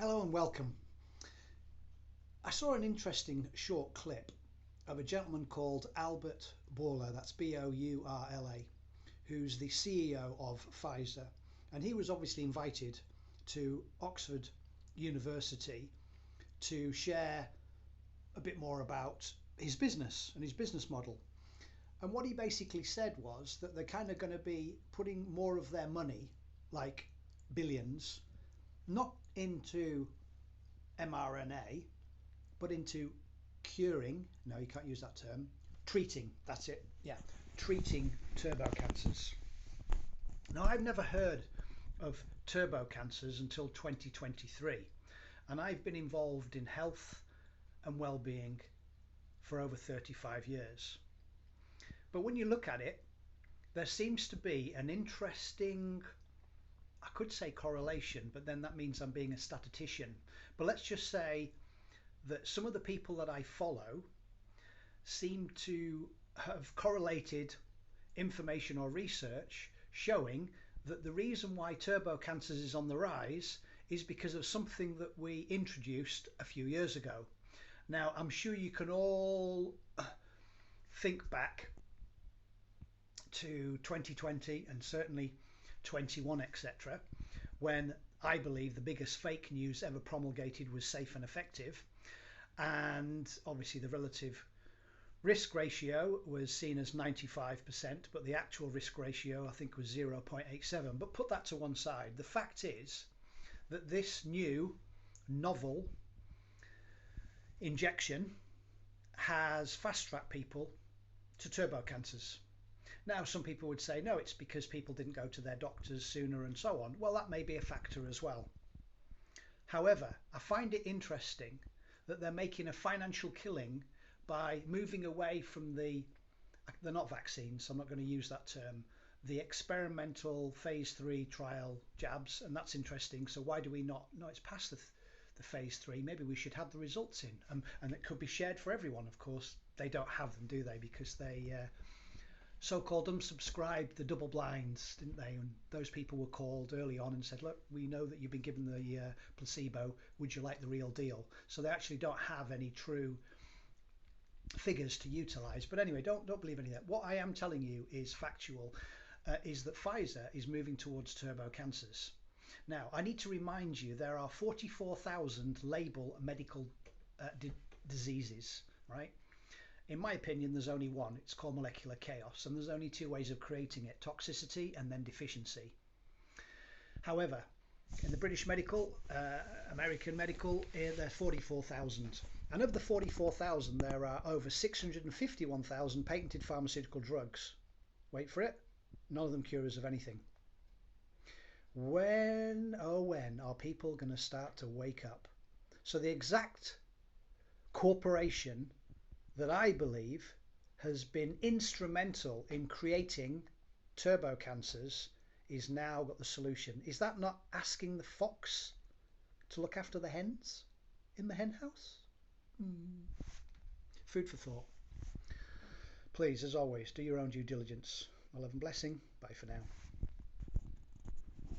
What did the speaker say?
Hello and welcome. I saw an interesting short clip of a gentleman called Albert Bourla, that's Bourla, who's the CEO of Pfizer. And he was obviously invited to Oxford University to share a bit more about his business and his business model. And what he basically said was that they're kind of going to be putting more of their money, like billions, not into mRNA, but into curing, no, you can't use that term, treating, that's it, yeah, treating turbo cancers. Now, I've never heard of turbo cancers until 2023, and I've been involved in health and well-being for over 35 years. But when you look at it, there seems to be an interesting, I could say correlation, but then that means I'm being a statistician. But let's just say that some of the people that I follow seem to have correlated information or research showing that the reason why turbo cancers is on the rise is because of something that we introduced a few years ago. Now, I'm sure you can all think back to 2020 and certainly 21, etc., when I believe the biggest fake news ever promulgated was safe and effective. And obviously the relative risk ratio was seen as 95%, but the actual risk ratio I think was 0.87. But put that to one side. The fact is that this new novel injection has fast-tracked people to turbo cancers. Now, some people would say, no, it's because people didn't go to their doctors sooner and so on. Well, that may be a factor as well. However, I find it interesting that they're making a financial killing by moving away from they're not vaccines, so I'm not going to use that term, the experimental phase 3 trial jabs, and that's interesting. So why do we not? No, it's past the phase 3. Maybe we should have the results in, and it could be shared for everyone. Of course, they don't have them, do they? Because they so-called unsubscribed the double blinds, didn't they? And those people were called early on and said, look, we know that you've been given the placebo, would you like the real deal? So they actually don't have any true figures to utilize. But anyway, don't believe any of that. What I am telling you is factual, is that Pfizer is moving towards turbo cancers. Now, I need to remind you, there are 44,000 label medical diseases, right? In my opinion, there's only one. It's called molecular chaos, and there's only two ways of creating it: toxicity and then deficiency. However, in the British medical, American medical, there are 44,000. And of the 44,000, there are over 651,000 patented pharmaceutical drugs. Wait for it, none of them cures of anything. When, oh when, are people going to start to wake up? So the exact corporation that I believe has been instrumental in creating turbo cancers is now got the solution. Is that not asking the fox to look after the hens in the hen house? Food for thought. Please, as always, do your own due diligence. My love and blessing. Bye for now.